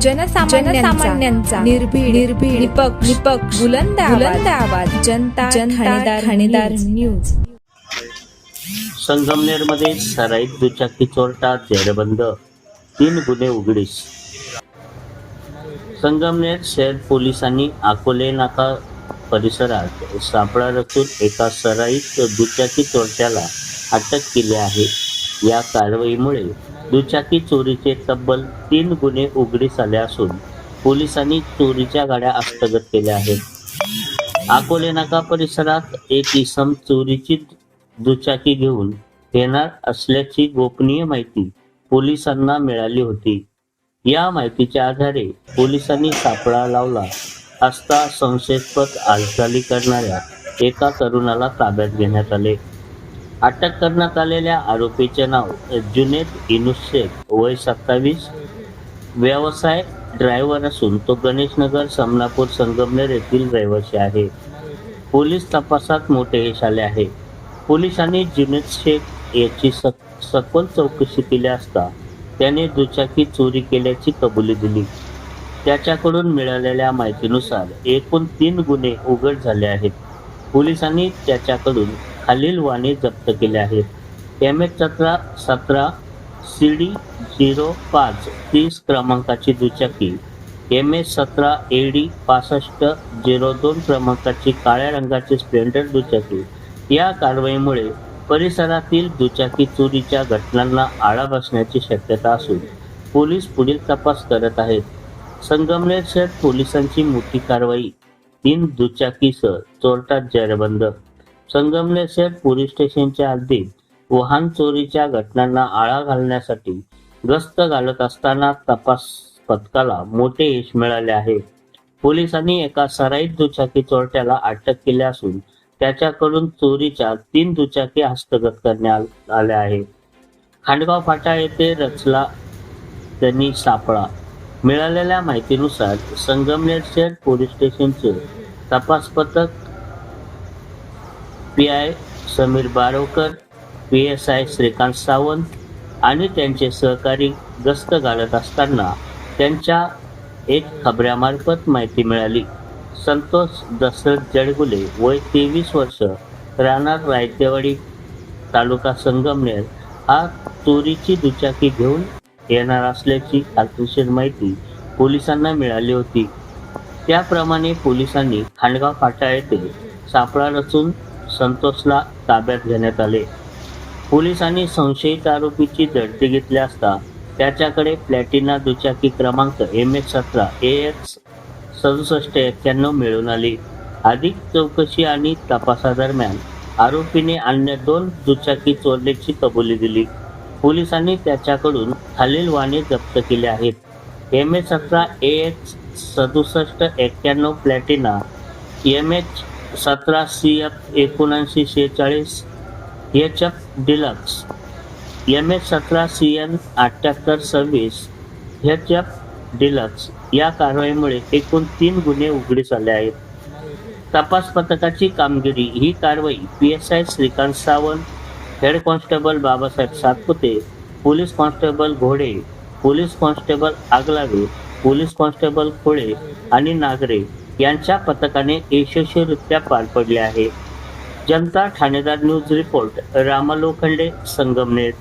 जनसामान्यांचा निर्भीड निपक्ष बुलंद आवाज जनता ठाणेदार न्यूज। संगमनेरमध्ये सराईत दुचाकी चोरटा जेरबंद, 3 गुन्हे उघडीस। संगमनेर शहर पोलिसांनी अकोले नाका परिसरात सापळा रचून एका सराईत दुचाकी चोरट्याला अटक केली आहे। या कारवाईमुळे दुचाकी चोरीचे तब्बल 3 गुन्हे उघडीस आले असून पोलिसांनी चोरीच्या गाड्या हस्तगत केल्या आहेत। अकोले नाका परिसरात एक इसम चोरीची दुचाकी घेऊन येणार असल्याची गोपनीय माहिती पोलिसांना मिळाली होती। या माहितीच्या आधारे पोलिसांनी सापळा लावला असता संशयास्पद हालचाली करणाऱ्या एका तरुणाला ताब्यात घेण्यात आले। अटक करण्यात आलेल्या आरोपीचे नाव जुनेद इनुस शेख, वय 27, व्यवसाय ड्रायव्हर असून तो गणेशनगर, समनापूर, संगमनेर येथील रहिवासी आहे। पोलीस तपासात मोठे यश आले आहे। पोलिसांनी जुनेद शेख याची सखोल चौकशी केली असता त्याने दुचाकी चोरी केल्याची कबुली दिली। त्याच्याकडून मिळालेल्या माहितीनुसार एकूण 3 गुन्हे उघड झाले आहेत। पोलिसांनी त्याच्याकडून खालील वाहने जप्त केले आहेत। MH17 CD 05 30 क्रमांकाची दुचाकी, MH17 AD 65 02 क्रमांकाची काळ्या रंगाची स्प्लेंडर दुचाकी। या कारवाईमुळे परिसरातील दुचाकी चोरीच्या घटनांना आळा बसण्याची शक्यता असून पोलीस पुढील तपास करत आहेत। संगमनेर शहर पोलिसांची मोठी कारवाई, 3 दुचाकीसह चोरटा जेरबंद। संगमनेर शहर पोलीस स्टेशनच्या हद्दीत वाहन चोरीच्या घटनांना आळा घालण्यासाठी गस्त घालत असताना तपास पथकाला मोठे यश मिळाले आहे। पोलिसांनी एका सराईत दुचाकी चोरट्याला अटक केली असून त्याच्याकडून चोरीच्या 3 दुचाकी हस्तगत करण्यात आल्या आहेत। खांडगाव फाटा येथे रचला त्यांनी सापळा। मिळालेल्या माहितीनुसार संगमनेर शहर पोलीस स्टेशनचे तपास पथक PI समीर बारोकर, PSI श्रीकांत सावंत आणि त्यांचे सहकारी गस्त घालत असताना त्यांच्या एक खबऱ्यामार्फत माहिती मिळाली। संतोष दशरथ जडगुले, वय 23 वर्ष, राहणार रायतेवाडी, तालुका संगमनेर, हा चोरीची दुचाकी घेऊन येणार असल्याची खात्रीशीर माहिती पोलिसांना मिळाली होती। त्याप्रमाणे पोलिसांनी खांडगाव फाटा येथे सापळा रचून संतोषला ताब्यात घेण्यात आले। पोलिसांनी संशयित आरोपीची झडती घेतली असता त्याच्याकडे प्लॅटिना दुचाकी क्रमांक MH17 AX 6791 मिळून आली। अधिक चौकशी आणि तपासादरम्यान आरोपीने अन्य 2 दुचाकी चोरल्याची कबुली दिली। पोलिसांनी त्याच्याकडून खालील वाहने जप्त केली आहेत। MH17 AX 6791 Platina, MH17 CF 7946 HF deluxe, MH17 CN 7826 HF deluxe. या कारवाईमुळे एकूण 3 गुन्हे उघडीस आले आहेत। तपास पथकाची कामगिरी, ही कारवाई PSI Shrikant Sawant, head constable Babasaheb Satpute, police constable Ghode, police constable Aglawe, police constable Khole आणि नागरे यांच्या पथकाने यशस्वीरित्या पार पडले आहे। Janata Thanedar news report, Rama Lokhande, Sangamner.